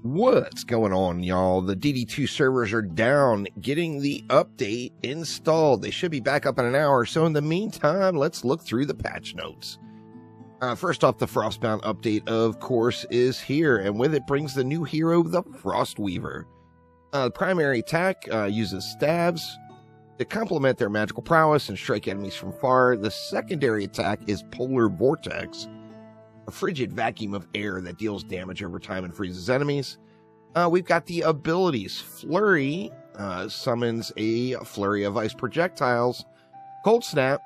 What's going on, y'all? The DD2 servers are down, getting the update installed. They should be back up in an hour, so in the meantime, let's look through the patch notes. First off, the Frostbound update, of course, is here, and with it brings the new hero, the Frostweaver. The primary attack uses stabs to complement their magical prowess and strike enemies from far. The secondary attack is Polar Vortex, a frigid vacuum of air that deals damage over time and freezes enemies. We've got the abilities. Flurry summons a flurry of ice projectiles. Cold Snap,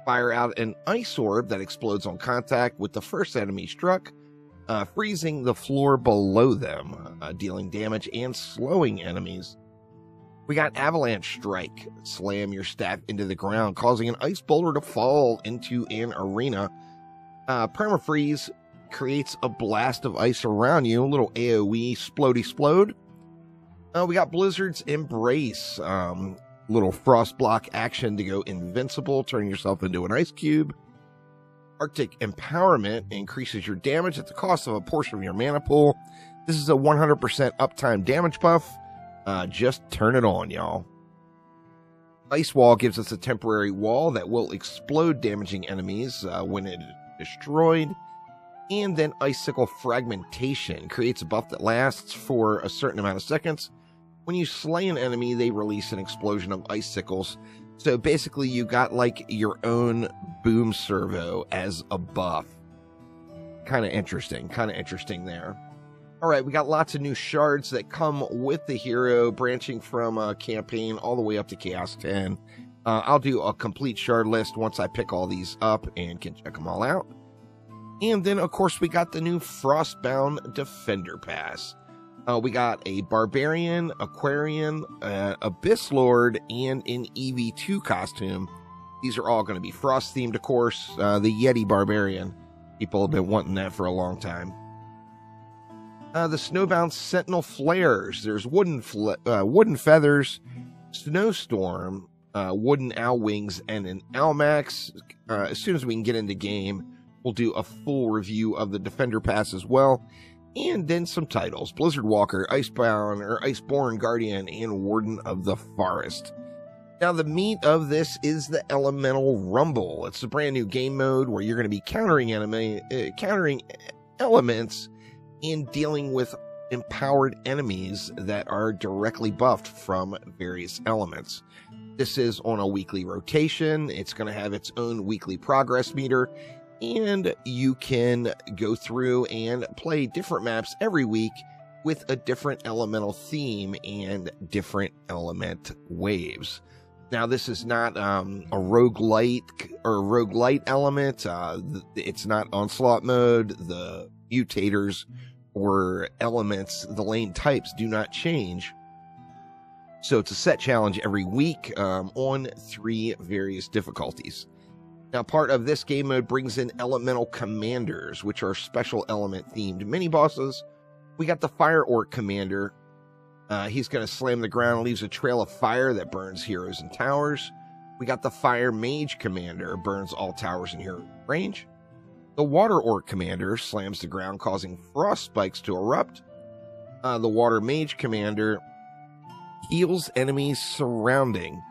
fire out an ice orb that explodes on contact with the first enemy struck, freezing the floor below them, dealing damage and slowing enemies. We got Avalanche Strike. Slam your staff into the ground, causing an ice boulder to fall into an arena. Permafreeze creates a blast of ice around you, a little AoE splody splode. We got Blizzard's Embrace, little frost block action to go invincible, turn yourself into an ice cube. Arctic Empowerment increases your damage at the cost of a portion of your mana pool. This is a 100% uptime damage buff. Just turn it on, y'all. Ice Wall gives us a temporary wall that will explode, damaging enemies when it is destroyed. And then Icicle Fragmentation creates a buff that lasts for a certain amount of seconds. When you slay an enemy, they release an explosion of icicles. So basically, you got like your own boom servo as a buff. Kind of interesting there. All right, we got lots of new shards that come with the hero, branching from campaign all the way up to Chaos 10. I'll do a complete shard list once I pick all these up and can check them all out. And then, of course, we got the new Frostbound Defender Pass. We got a Barbarian, Aquarian, Abyss Lord, and an EV2 costume. These are all going to be Frost-themed, of course. The Yeti Barbarian. People have been wanting that for a long time. The Snowbound Sentinel Flares. There's wooden feathers, Snowstorm, wooden owl wings, and an Owlmax. As soon as we can get into game, we'll do a full review of the Defender Pass as well. And then some titles. Blizzard Walker, Icebound, or Iceborne Guardian, and Warden of the Forest. Now, the meat of this is the Elemental Rumble. It's a brand new game mode where you're going to be countering elements and dealing with empowered enemies that are directly buffed from various elements. This is on a weekly rotation. It's going to have its own weekly progress meter, and you can go through and play different maps every week with a different elemental theme and different element waves. Now, this is not a roguelite element. It's not onslaught mode. The mutators or elements, the lane types, do not change. So it's a set challenge every week on 3 various difficulties. Now, part of this game mode brings in Elemental Commanders, which are special element-themed mini-bosses. We got the Fire Orc Commander. He's going to slam the ground and leaves a trail of fire that burns heroes and towers. We got the Fire Mage Commander, burns all towers in hero range. The Water Orc Commander slams the ground, causing frost spikes to erupt. The Water Mage Commander heals enemies surrounding.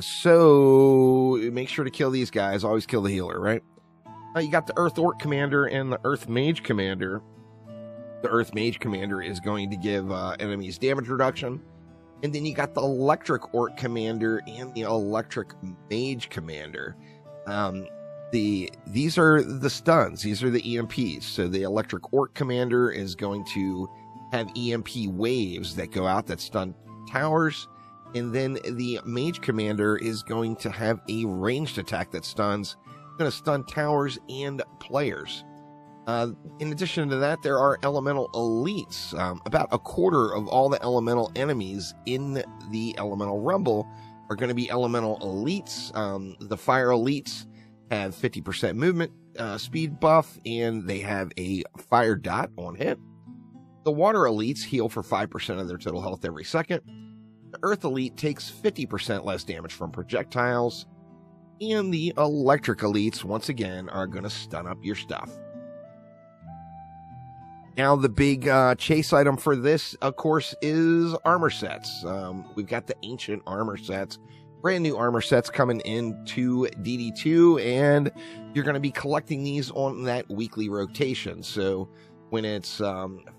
So make sure to kill these guys. Always kill the healer, right? You got the Earth Orc Commander and the Earth Mage Commander. The Earth Mage Commander is going to give enemies damage reduction. And then you got the Electric Orc Commander and the Electric Mage Commander. These are the stuns. These are the EMPs. So the Electric Orc Commander is going to have EMP waves that go out that stun towers. And then the Mage Commander is going to have a ranged attack that stuns. It's going to stun towers and players. In addition to that, there are Elemental Elites. About a quarter of all the Elemental enemies in the Elemental Rumble are going to be Elemental Elites. The Fire Elites have 50% movement speed buff, and they have a fire dot on hit. The Water Elites heal for 5% of their total health every second. The Earth Elite takes 50% less damage from projectiles. And the Electric Elites, once again, are going to stun up your stuff. Now, the big chase item for this, of course, is armor sets. We've got the ancient armor sets, brand new armor sets coming into DD2, and you're going to be collecting these on that weekly rotation. So when it's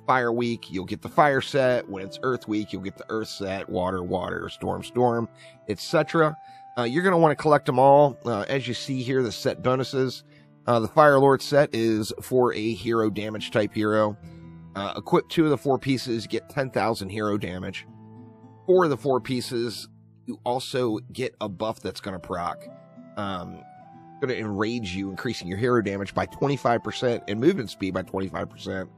fire week, you'll get the fire set. When it's earth week, you'll get the earth set, water, water, storm, storm, etc. You're going to want to collect them all. As you see here, the set bonuses. The Fire Lord set is for a hero damage type hero. Equip 2 of the 4 pieces, get 10,000 hero damage. 4 of the 4 pieces, you also get a buff that's going to proc. Going to enrage you, increasing your hero damage by 25% and movement speed by 25%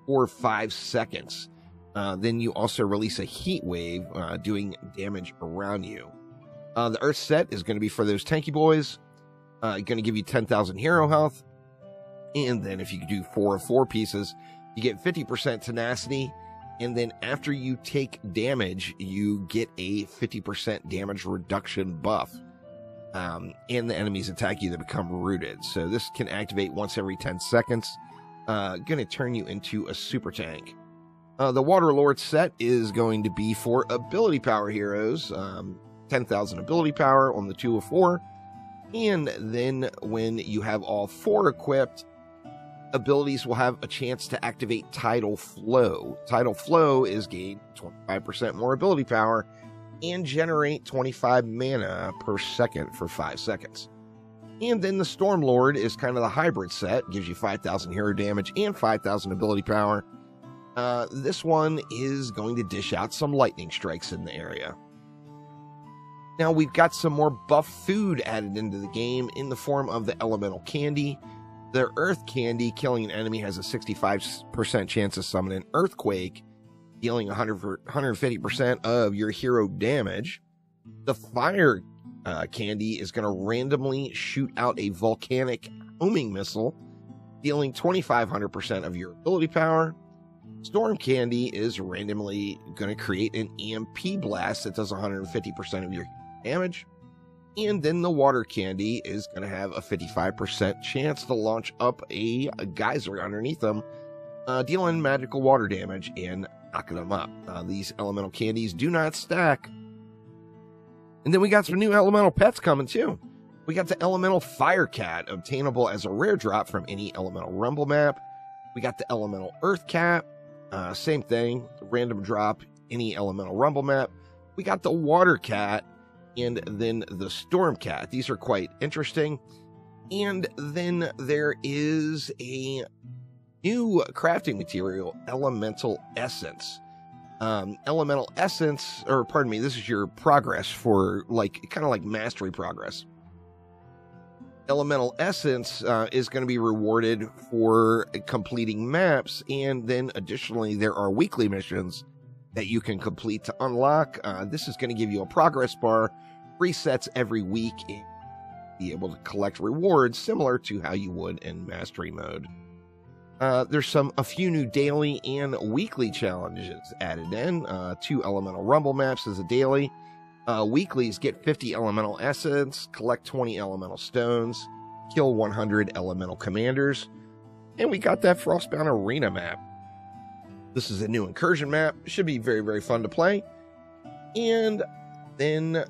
for 5 seconds. Then you also release a heat wave, doing damage around you. The Earth set is going to be for those tanky boys. Going to give you 10,000 hero health. And then if you do 4 of 4 pieces, you get 50% tenacity. And then after you take damage, you get a 50% damage reduction buff. And the enemies attack you, they become rooted. So this can activate once every 10 seconds. Going to turn you into a super tank. The Water Lord set is going to be for ability power heroes. 10,000 ability power on the 2 of 4. And then when you have all 4 equipped, abilities will have a chance to activate Tidal Flow. Tidal Flow is gain 25% more ability power and generate 25 mana per second for 5 seconds. And then the Storm Lord is kind of the hybrid set, gives you 5,000 hero damage and 5,000 ability power. This one is going to dish out some lightning strikes in the area. Now we've got some more buff food added into the game in the form of the elemental candy. The earth candy, killing an enemy, has a 65% chance to summon an earthquake, dealing 150% of your hero damage. The fire candy is going to randomly shoot out a volcanic homing missile, dealing 2,500% of your ability power. Storm candy is randomly going to create an EMP blast that does 150% of your damage. And then the water candy is going to have a 55% chance to launch up a geyser underneath them, dealing magical water damage and knocking them up. These elemental candies do not stack. And then we got some new elemental pets coming too. We got the elemental fire cat, obtainable as a rare drop from any elemental rumble map. We got the elemental earth cat, same thing, random drop, any elemental rumble map. We got the water cat, and then the storm cat. These are quite interesting. And then there is a new crafting material, elemental essence. Elemental essence, or pardon me, this is your progress for kind of like mastery progress. Elemental essence is going to be rewarded for completing maps, and then additionally there are weekly missions that you can complete to unlock. This is going to give you a progress bar, resets every week, and be able to collect rewards similar to how you would in mastery mode. There's a few new daily and weekly challenges added in. 2 elemental rumble maps as a daily. Weeklies get 50 elemental essence, collect 20 elemental stones, kill 100 elemental commanders, and we got that Frostbound arena map. This is a new incursion map. Should be very, very fun to play. And then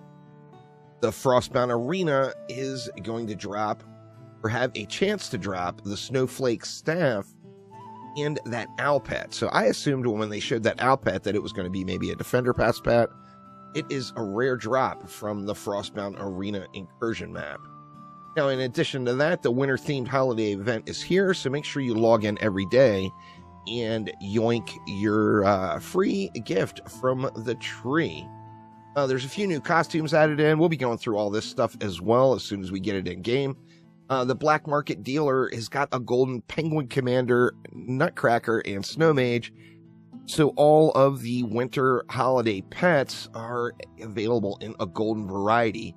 the Frostbound arena is going to drop, or have a chance to drop, the Snowflake staff and that owl pet. So I assumed when they showed that owl pet that it was going to be maybe a defender pass pet. It is a rare drop from the Frostbound arena incursion map. Now, in addition to that, the winter themed holiday event is here, so make sure you log in every day and yoink your free gift from the tree. There's a few new costumes added in. We'll be going through all this stuff as well as soon as we get it in game. The black market dealer has got a golden penguin commander, nutcracker, and snow mage. So all of the winter holiday pets are available in a golden variety.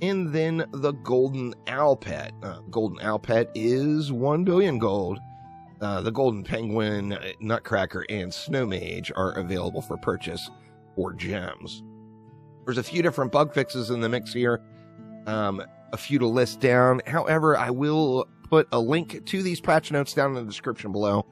And then the golden owl pet. Golden owl pet is 1 billion gold. The golden penguin, nutcracker, and snow mage are available for purchase for gems. There's a few different bug fixes in the mix here. A few to list down. However, I will put a link to these patch notes down in the description below.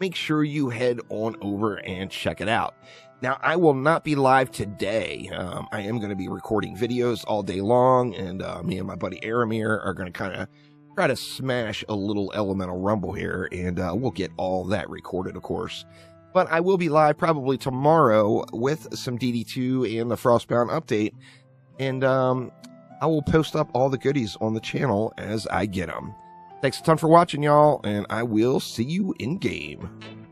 make sure you head on over and check it out. Now, I will not be live today. I am going to be recording videos all day long, and me and my buddy Aramir are going to kind of try to smash a little Elemental Rumble here, and we'll get all that recorded, of course. But I will be live probably tomorrow with some DD2 and the Frostbound update, and I will post up all the goodies on the channel as I get them. Thanks a ton for watching, y'all, and I will see you in game.